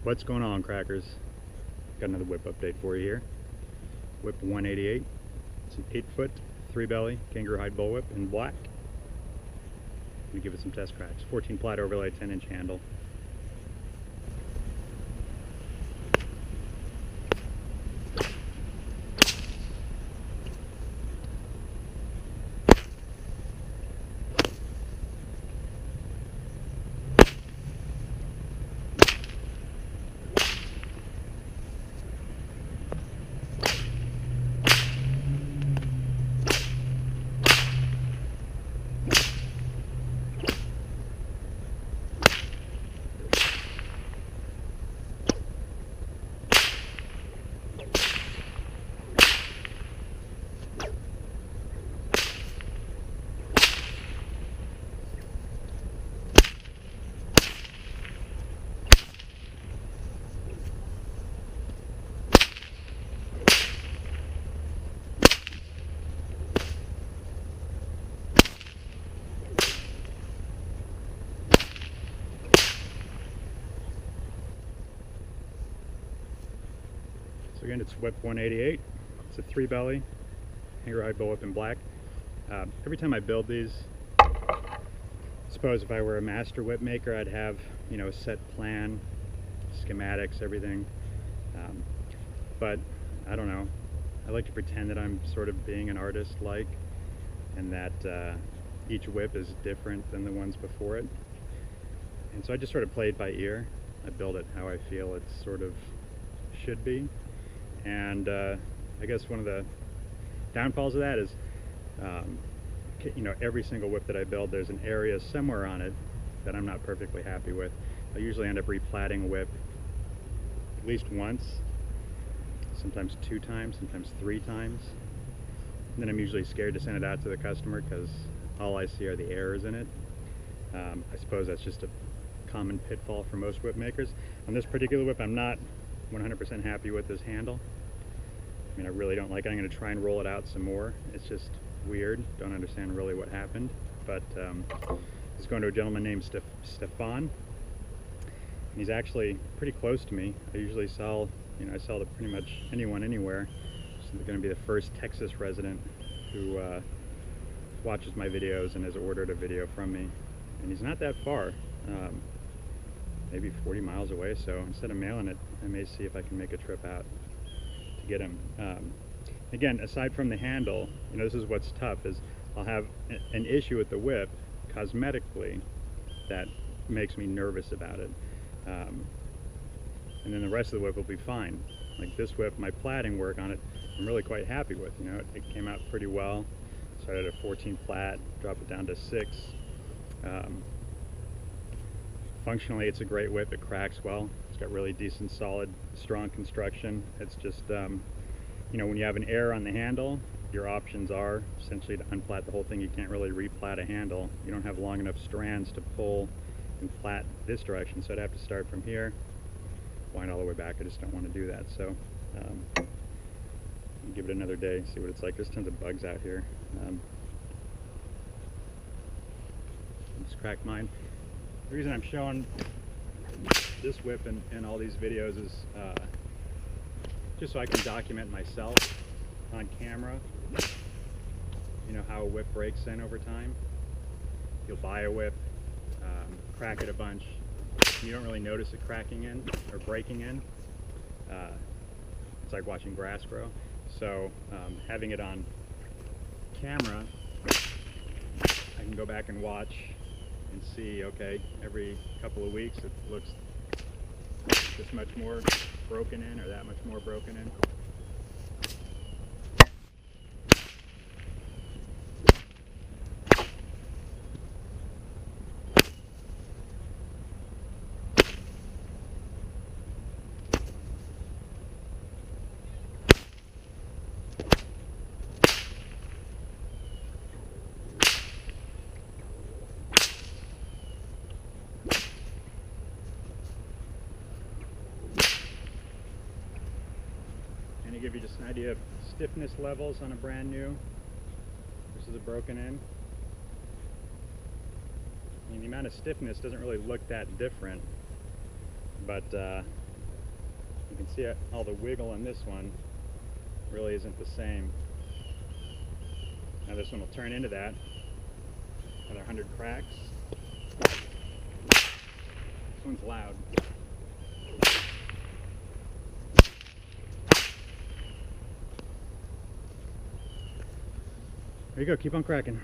What's going on, crackers? Got another whip update for you here. Whip 188. It's an 8-foot 3-belly Kangaroo hide bullwhip in black. Let me give it some test cracks. 14 plait overlay, 10-inch handle. So again, it's Whip 188. It's a 3-belly Kangaroo hide bullwhip in black. Every time I build these, I suppose if I were a master whip maker, I'd have, a set plan, schematics, everything. But I don't know. I like to pretend that I'm sort of being an artist and that each whip is different than the ones before it. And so I just sort of play it by ear. I build it how I feel it sort of should be. And I guess one of the downfalls of that is, every single whip that I build, there's an area somewhere on it that I'm not perfectly happy with. I usually end up replatting a whip at least once, sometimes 2 times, sometimes 3 times. And then I'm usually scared to send it out to the customer because all I see are the errors in it. I suppose that's just a common pitfall for most whip makers. On this particular whip, I'm not 100% happy with this handle. I really don't like it. I'm going to try and roll it out some more. It's just weird. Don't understand really what happened. But it's going to a gentleman named Stefan. And he's actually pretty close to me. I usually sell, I sell to pretty much anyone, anywhere. So they're going to be the first Texas resident who watches my videos and has ordered a video from me. And he's not that far. Maybe 40 miles away, so instead of mailing it, I may see if I can make a trip out to get him. Again, aside from the handle, this is what's tough, is I'll have an issue with the whip cosmetically that makes me nervous about it. And then the rest of the whip will be fine. Like this whip, my plaiting work on it, I'm really quite happy with. It came out pretty well. Started at 14 plait, dropped it down to 6. Functionally, it's a great whip. It cracks well. It's got really decent, solid, strong construction. It's just, when you have an error on the handle, your options are essentially to unplait the whole thing. You can't really replait a handle. You don't have long enough strands to pull and plait this direction, so I'd have to start from here, wind all the way back. I just don't want to do that. So give it another day, see what it's like. There's tons of bugs out here. Just cracked mine. The reason I'm showing this whip in all these videos is just so I can document myself on camera, how a whip breaks in over time. You'll buy a whip, crack it a bunch, you don't really notice it cracking in or breaking in. It's like watching grass grow. So having it on camera, I can go back and watch and see, okay, every couple of weeks it looks this much more broken in or that much more broken in. And to give you just an idea of stiffness levels on a brand new versus a broken in. The amount of stiffness doesn't really look that different, but You can see all the wiggle on this one really isn't the same. Now this one will turn into that. Another 100 cracks. This one's loud. There you go, keep on cracking.